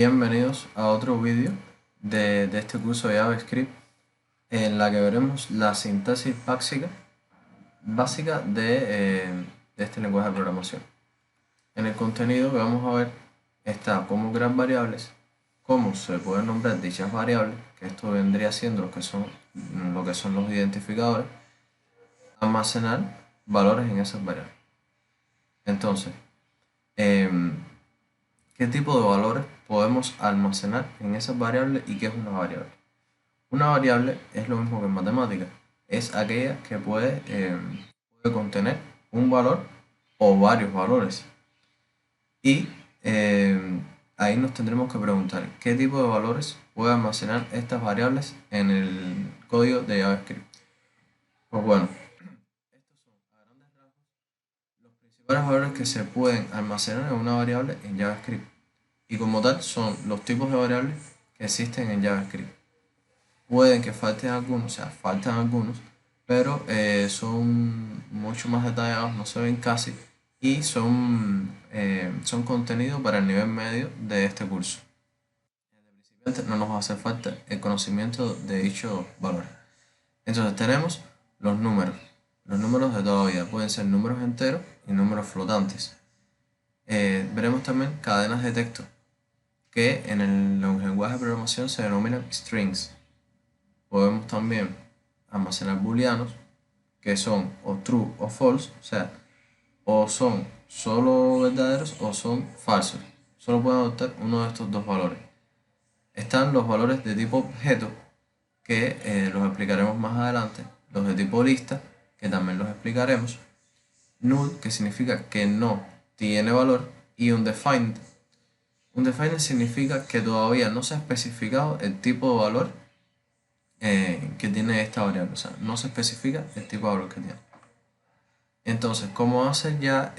Bienvenidos a otro vídeo de este curso de JavaScript en la que veremos la sintaxis básica de este lenguaje de programación. En el contenido que vamos a ver está cómo crear variables, cómo se pueden nombrar dichas variables, que esto vendría siendo lo que son los identificadores, almacenar valores en esas variables. Entonces, em, ¿qué tipo de valores podemos almacenar en esas variables y qué es una variable? Una variable es lo mismo que en matemáticas, es aquella que puede contener un valor o varios valores. Y ahí nos tendremos que preguntar qué tipo de valores puede almacenar estas variables en el código de JavaScript. Pues bueno, estos son a grandes rasgos los principales valores que se pueden almacenar en una variable en JavaScript. Y como tal son los tipos de variables que existen en JavaScript. Pueden que falten algunos, o sea, faltan algunos, pero son mucho más detallados, no se ven casi, y son contenido para el nivel medio de este curso. Principalmente no nos hace falta el conocimiento de dichos valores. Entonces tenemos los números de toda la vida, pueden ser números enteros y números flotantes. Veremos también cadenas de texto, que en el lenguaje de programación se denominan strings. Podemos también almacenar booleanos, que son o true o false, o sea, o son solo verdaderos o son falsos. Solo pueden adoptar uno de estos dos valores. Están los valores de tipo objeto, que los explicaremos más adelante. Los de tipo lista, que también los explicaremos. Null, que significa que no tiene valor. Y undefined. Undefined significa que todavía no se ha especificado el tipo de valor que tiene esta variable, o sea, no se especifica el tipo de valor que tiene. Entonces, como hacer ya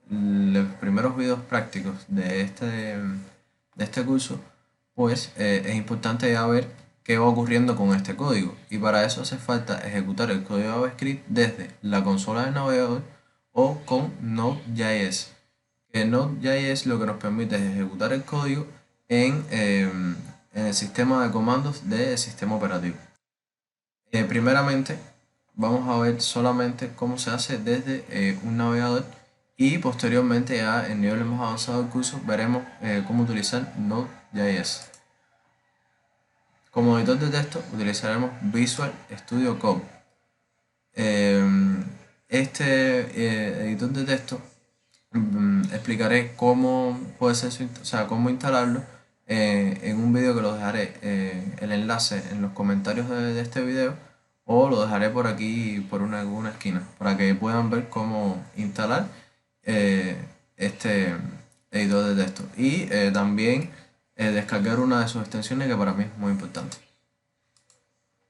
los primeros videos prácticos de este curso, pues es importante ya ver qué va ocurriendo con este código. Y para eso hace falta ejecutar el código de JavaScript desde la consola del navegador o con Node.js. Node.js lo que nos permite es ejecutar el código en el sistema de comandos del sistema operativo. Primeramente, vamos a ver solamente cómo se hace desde un navegador y posteriormente ya en niveles más avanzados del curso veremos cómo utilizar Node.js. Como editor de texto utilizaremos Visual Studio Code. Este editor de texto explicaré cómo puede ser o sea, cómo instalarlo en un video que lo dejaré el enlace en los comentarios de este video, o lo dejaré por aquí por alguna esquina para que puedan ver cómo instalar eh, este editor de texto y también descargar una de sus extensiones que para mí es muy importante.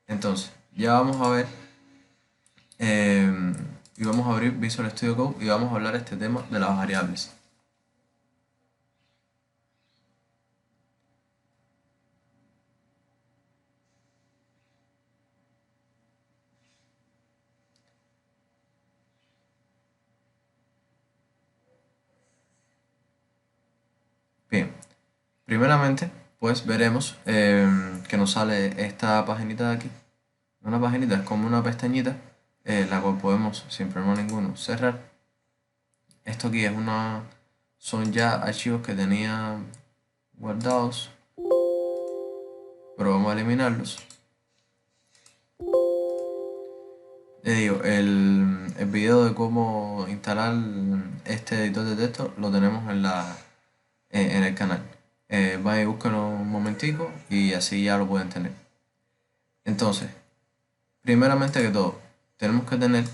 Entonces ya vamos a ver y vamos a abrir Visual Studio Code y vamos a hablar este tema de las variables. Bien, primeramente pues veremos que nos sale esta paginita de aquí. Una paginita es como una pestañita, la cual podemos sin problema ninguno cerrar. Esto aquí son ya archivos que tenía guardados, pero vamos a eliminarlos. Les digo, el video de cómo instalar este editor de texto lo tenemos en el canal. Vayan y búsquenlo un momentico y así ya lo pueden tener. Entonces, primeramente que todo, tenemos que tener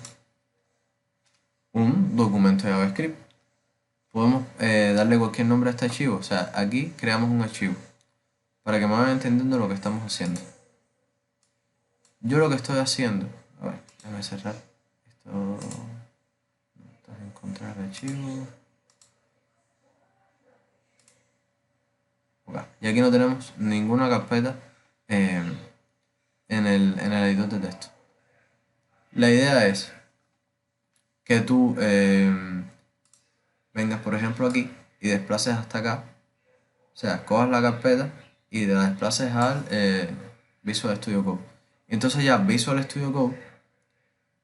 un documento de JavaScript. Podemos darle cualquier nombre a este archivo. O sea, aquí creamos un archivo para que me vayan entendiendo lo que estamos haciendo. Yo lo que estoy haciendo, a ver, déjame cerrar esto. Estás en encontrar archivo. Okay. Y aquí no tenemos ninguna carpeta en el editor de texto. La idea es que tú vengas, por ejemplo, aquí y desplaces hasta acá. O sea, cojas la carpeta y la desplaces al Visual Studio Code. Entonces ya Visual Studio Code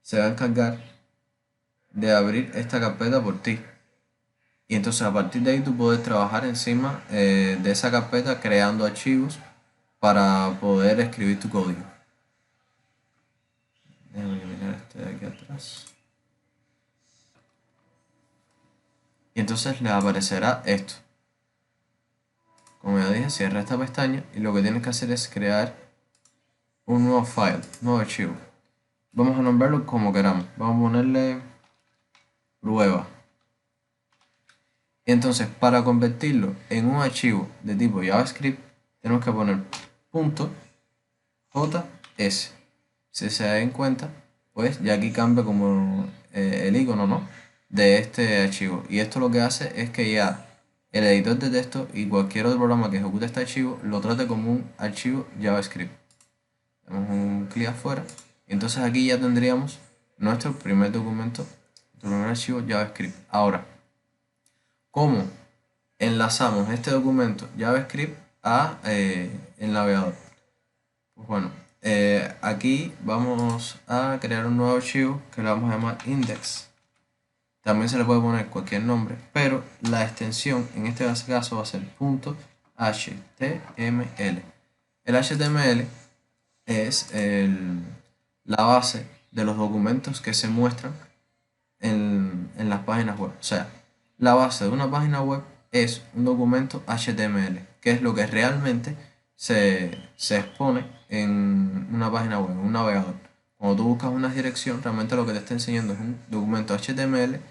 se va a encargar de abrir esta carpeta por ti. Y entonces a partir de ahí tú puedes trabajar encima de esa carpeta creando archivos para poder escribir tu código. Déjame eliminar este de aquí atrás. Y entonces le aparecerá esto. Como ya dije, cierra esta pestaña y lo que tienes que hacer es crear un nuevo file, nuevo archivo. Vamos a nombrarlo como queramos. Vamos a ponerle prueba. Y entonces para convertirlo en un archivo de tipo JavaScript tenemos que poner .js. Si se dan cuenta, pues ya aquí cambia como el icono, ¿no?, de este archivo. Y esto lo que hace es que ya el editor de texto y cualquier otro programa que ejecute este archivo lo trate como un archivo JavaScript. Damos un clic afuera y entonces aquí ya tendríamos nuestro primer documento, nuestro primer archivo JavaScript. Ahora, ¿cómo enlazamos este documento JavaScript a el navegador? Pues bueno, aquí vamos a crear un nuevo archivo que le vamos a llamar index. También se le puede poner cualquier nombre, pero la extensión en este caso va a ser .html. El HTML es la base de los documentos que se muestran en las páginas web. O sea, la base de una página web es un documento HTML, que es lo que realmente se expone en una página web, en un navegador. Cuando tú buscas una dirección, realmente lo que te está enseñando es un documento HTML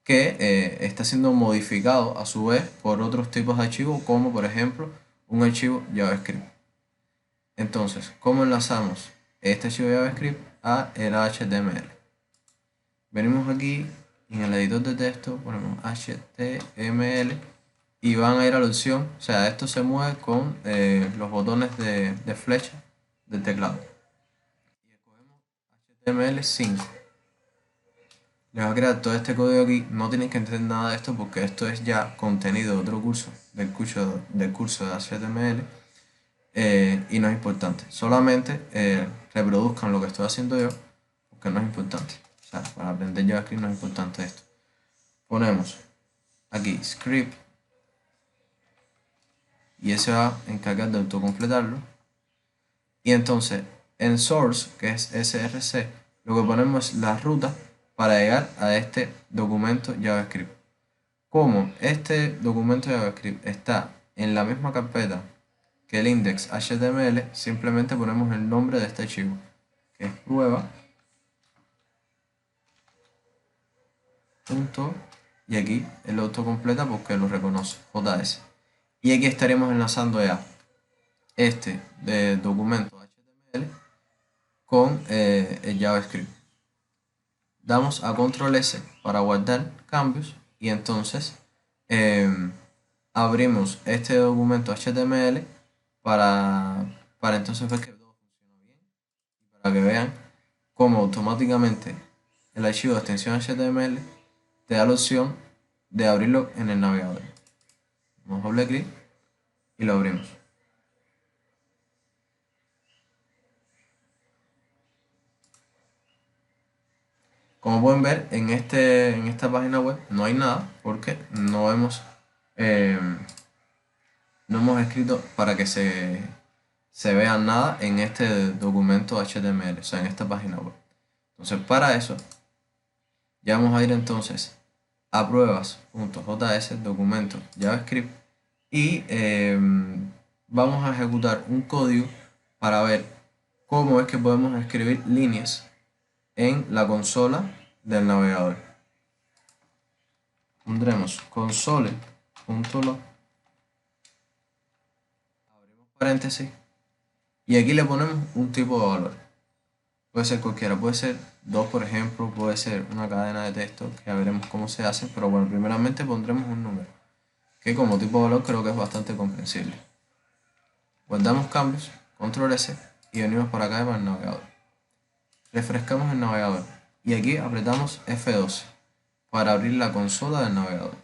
que está siendo modificado a su vez por otros tipos de archivos, como por ejemplo un archivo JavaScript. Entonces, ¿cómo enlazamos este archivo JavaScript a el HTML? Venimos aquí en el editor de texto, ponemos HTML y van a ir a la opción, o sea, esto se mueve con los botones de flecha del teclado. Y escogemos HTML5. Les va a crear todo este código aquí, no tienen que entender nada de esto porque esto es ya contenido de otro curso, del curso de HTML. Y no es importante, solamente reproduzcan lo que estoy haciendo yo porque no es importante. O sea, para aprender JavaScript no es importante esto. Ponemos aquí script y ese va a encargar de autocompletarlo. Y entonces en source, que es src, lo que ponemos es la ruta para llegar a este documento JavaScript. Como este documento JavaScript está en la misma carpeta que el index HTML, simplemente ponemos el nombre de este archivo, que es prueba. Y aquí el autocompleta porque lo reconoce, JS. Y aquí estaremos enlazando ya este documento HTML con el JavaScript. Damos a control S para guardar cambios y entonces abrimos este documento HTML para entonces ver que todo funciona bien y para que vean cómo automáticamente el archivo de extensión HTML te da la opción de abrirlo en el navegador. Damos doble clic y lo abrimos. Como pueden ver, en esta página web no hay nada porque no hemos escrito para que se vea nada en este documento HTML, o sea, en esta página web. Entonces, para eso, ya vamos a ir entonces a pruebas.js, documento JavaScript, y vamos a ejecutar un código para ver cómo es que podemos escribir líneas en la consola del navegador. Pondremos console.log, abrimos paréntesis y aquí le ponemos un tipo de valor. Puede ser cualquiera, puede ser 2 por ejemplo, puede ser una cadena de texto, que ya veremos cómo se hace, pero bueno, primeramente pondremos un número, que como tipo de valor creo que es bastante comprensible. Guardamos cambios, control S y venimos para acá para el navegador. Refrescamos el navegador y aquí apretamos F12 para abrir la consola del navegador.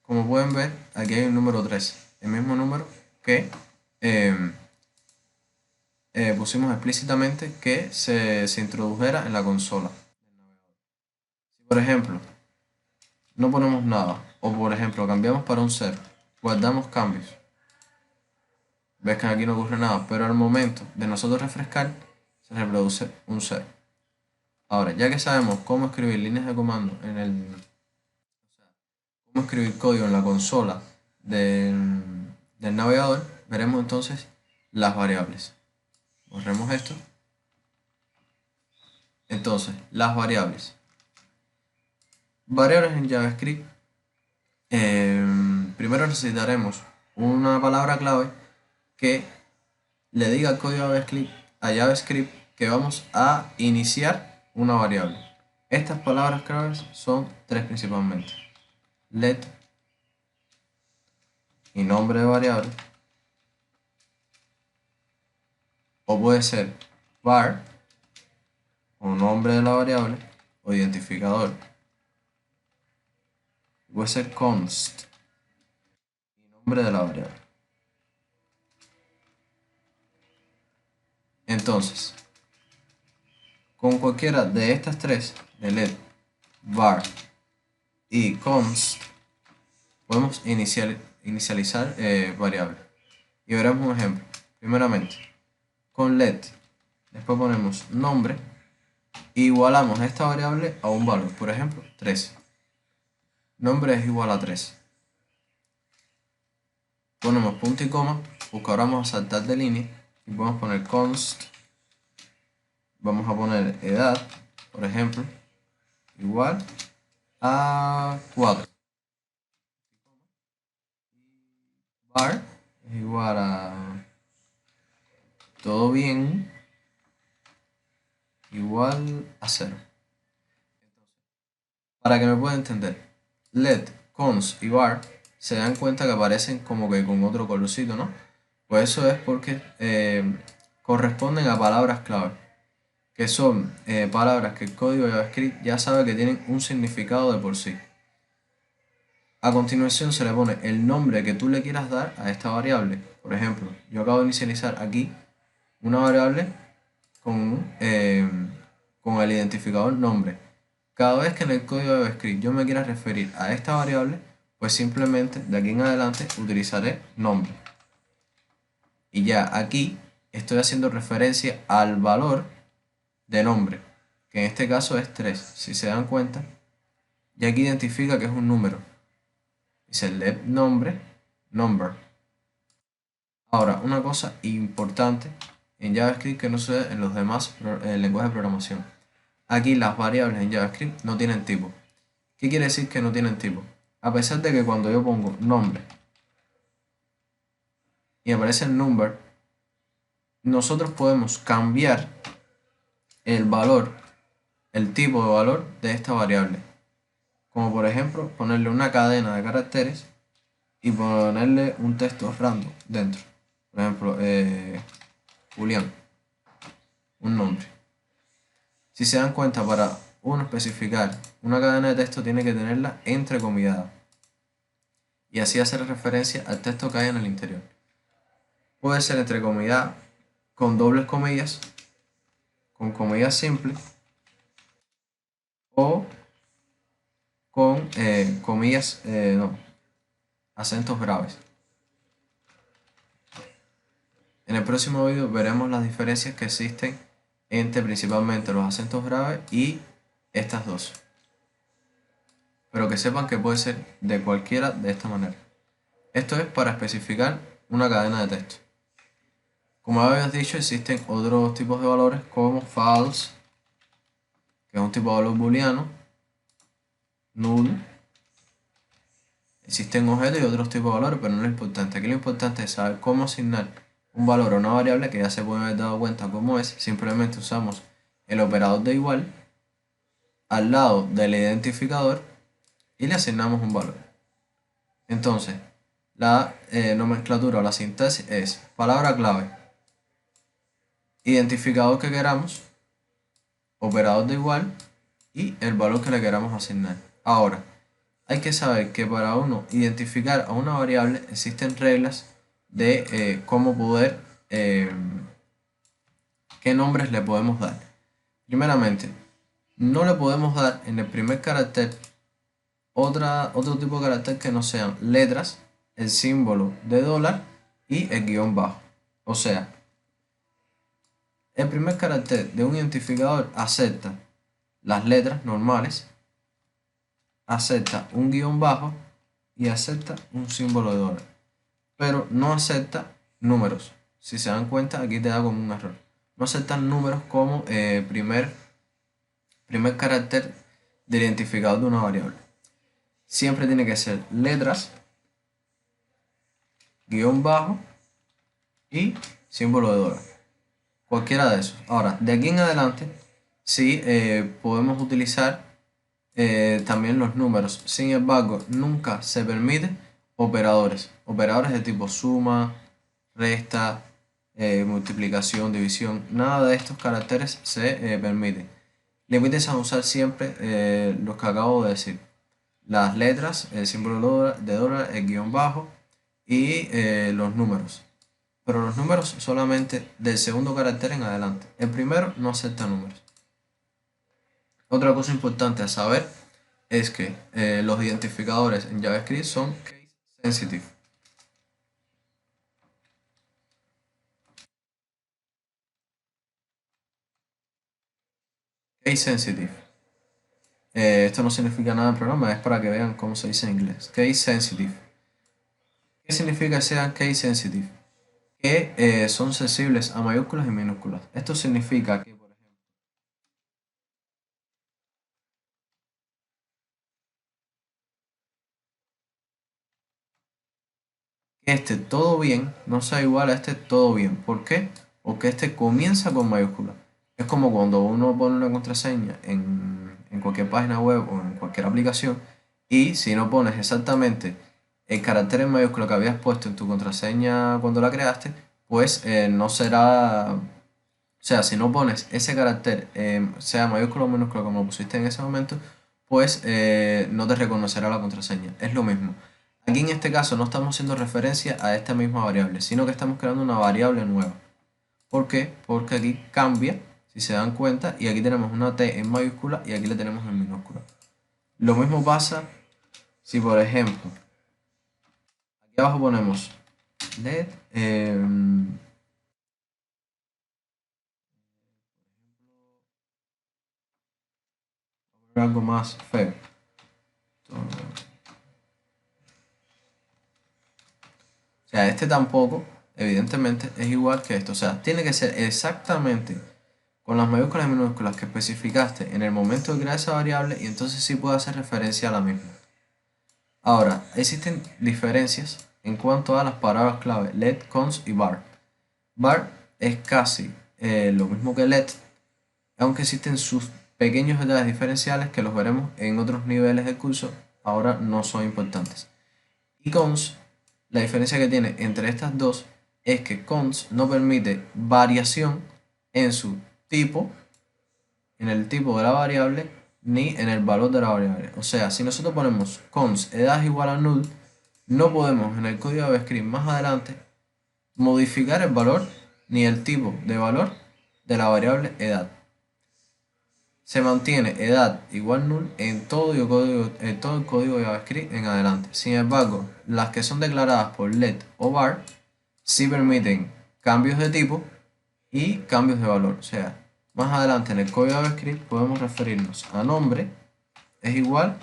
como pueden ver, aquí hay un número 3, el mismo número que pusimos explícitamente que se introdujera en la consola. Si por ejemplo no ponemos nada, o por ejemplo cambiamos para un 0, guardamos cambios, ves que aquí no ocurre nada, pero al momento de nosotros refrescar, se reproduce un 0. Ahora, ya que sabemos cómo escribir líneas de comando cómo escribir código en la consola del navegador, veremos entonces las variables. Borremos esto. Entonces, las variables. Variables en JavaScript. Primero necesitaremos una palabra clave que le diga al código a JavaScript que vamos a iniciar una variable. Estas palabras claves son tres principalmente: let y nombre de variable, o puede ser var o nombre de la variable o identificador, puede ser const y nombre de la variable. Entonces, con cualquiera de estas tres, de let, var y const, podemos inicializar variables. Y veremos un ejemplo. Primeramente, con let, después ponemos nombre, e igualamos esta variable a un valor, por ejemplo, 3. Nombre es igual a 3. Ponemos punto y coma, porque ahora vamos a saltar de línea y podemos poner const, vamos a poner edad, por ejemplo, igual a 4. Var es igual a todo bien igual a 0. Para que me pueda entender, let, const y var se dan cuenta que aparecen como que con otro colorcito, ¿no? Pues eso es porque corresponden a palabras clave, que son palabras que el código de JavaScript ya sabe que tienen un significado de por sí. A continuación se le pone el nombre que tú le quieras dar a esta variable. Por ejemplo, yo acabo de inicializar aquí una variable con el identificador nombre. Cada vez que en el código de JavaScript yo me quiera referir a esta variable, pues simplemente de aquí en adelante utilizaré nombre. Y ya aquí estoy haciendo referencia al valor de nombre, que en este caso es 3. Si se dan cuenta, y aquí identifica que es un número. Dice let nombre, number. Ahora, una cosa importante en JavaScript que no sucede en los demás lenguajes de programación. Aquí las variables en JavaScript no tienen tipo. ¿Qué quiere decir que no tienen tipo? A pesar de que cuando yo pongo nombre y aparece el number, nosotros podemos cambiar el valor, el tipo de valor de esta variable. Como por ejemplo ponerle una cadena de caracteres y ponerle un texto random dentro. Por ejemplo, Julián, un nombre. Si se dan cuenta, para uno especificar una cadena de texto tiene que tenerla entrecomillada y así hacer referencia al texto que hay en el interior. Puede ser entrecomillada con dobles comillas, con comillas simples o con comillas, no, acentos graves. En el próximo vídeo veremos las diferencias que existen entre principalmente los acentos graves y estas dos. Pero que sepan que puede ser de cualquiera de esta manera. Esto es para especificar una cadena de texto. Como habíamos dicho, existen otros tipos de valores como false, que es un tipo de valor booleano, null. Existen objetos y otros tipos de valores, pero no es lo importante. Aquí lo importante es saber cómo asignar un valor a una variable, que ya se puede haber dado cuenta cómo es. Simplemente usamos el operador de igual al lado del identificador y le asignamos un valor. Entonces, la nomenclatura o la sintaxis es palabra clave, identificador que queramos, operador de igual y el valor que le queramos asignar. Ahora, hay que saber que para uno identificar a una variable existen reglas de cómo poder, qué nombres le podemos dar. Primeramente, no le podemos dar en el primer carácter otro tipo de carácter que no sean letras, el símbolo de dólar y el guión bajo. O sea, el primer carácter de un identificador acepta las letras normales, acepta un guión bajo y acepta un símbolo de dólar, pero no acepta números. Si se dan cuenta, aquí te da como un error. No aceptan números como primer carácter del identificador de una variable. Siempre tiene que ser letras, guión bajo y símbolo de dólar. Cualquiera de esos. Ahora, de aquí en adelante, sí podemos utilizar también los números. Sin embargo, nunca se permite operadores. Operadores de tipo suma, resta, multiplicación, división. Nada de estos caracteres se permite. Limítense a usar siempre los que acabo de decir. Las letras, el símbolo de dólar, el guión bajo y los números. Pero los números solamente del segundo carácter en adelante. El primero no acepta números. Otra cosa importante a saber es que los identificadores en JavaScript son case sensitive. Case sensitive. Esto no significa nada en programa, es para que vean cómo se dice en inglés. Case sensitive. ¿Qué significa que sean case sensitive? Que son sensibles a mayúsculas y minúsculas. Esto significa que, por ejemplo, que este todo bien no sea igual a este todo bien. ¿Por qué? Porque este comienza con mayúsculas. Es como cuando uno pone una contraseña en cualquier página web o en cualquier aplicación y si no pones exactamente el carácter en mayúscula que habías puesto en tu contraseña cuando la creaste, pues no será... O sea, si no pones ese carácter, sea mayúscula o minúscula como lo pusiste en ese momento, pues no te reconocerá la contraseña. Es lo mismo. Aquí en este caso no estamos haciendo referencia a esta misma variable, sino que estamos creando una variable nueva. ¿Por qué? Porque aquí cambia, si se dan cuenta, y aquí tenemos una T en mayúscula y aquí la tenemos en minúscula. Lo mismo pasa si, por ejemplo, aquí abajo ponemos LED, algo más feo. O sea, este tampoco, evidentemente, es igual que esto. O sea, tiene que ser exactamente con las mayúsculas y minúsculas que especificaste en el momento de crear esa variable y entonces sí puede hacer referencia a la misma. Ahora, existen diferencias en cuanto a las palabras clave let, const y var. Var es casi lo mismo que let, aunque existen sus pequeños detalles diferenciales que los veremos en otros niveles del curso, ahora no son importantes. Y const, la diferencia que tiene entre estas dos es que const no permite variación en su tipo, en el tipo de la variable, ni en el valor de la variable. O sea, si nosotros ponemos const edad es igual a null, no podemos en el código de JavaScript más adelante modificar el valor ni el tipo de valor de la variable edad. Se mantiene edad igual null en todo el código de JavaScript en adelante. Sin embargo, las que son declaradas por let o var sí permiten cambios de tipo y cambios de valor. O sea, más adelante en el código de JavaScript podemos referirnos a nombre es igual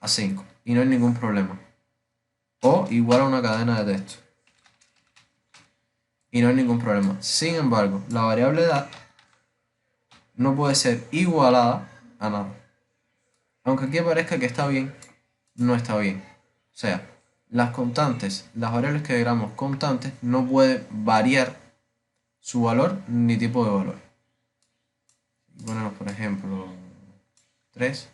a 5 y no hay ningún problema. O igual a una cadena de texto y no hay ningún problema. Sin embargo, la variable edad no puede ser igualada a nada. Aunque aquí parezca que está bien, no está bien. O sea, las constantes, las variables que digamos constantes, no pueden variar su valor ni tipo de valor. Bueno, por ejemplo, 3.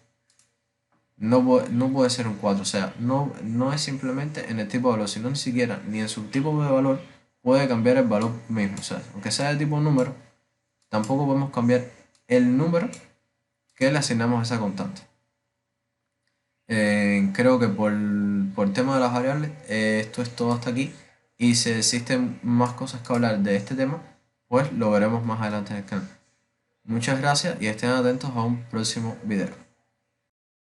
No puede ser un 4. O sea, no es simplemente en el tipo de valor, sino ni siquiera ni en su tipo de valor puede cambiar el valor mismo. O sea, aunque sea de tipo número, tampoco podemos cambiar el número que le asignamos a esa constante. Creo que por tema de las variables, esto es todo hasta aquí. Y si existen más cosas que hablar de este tema, pues lo veremos más adelante en el canal. Muchas gracias y estén atentos a un próximo video.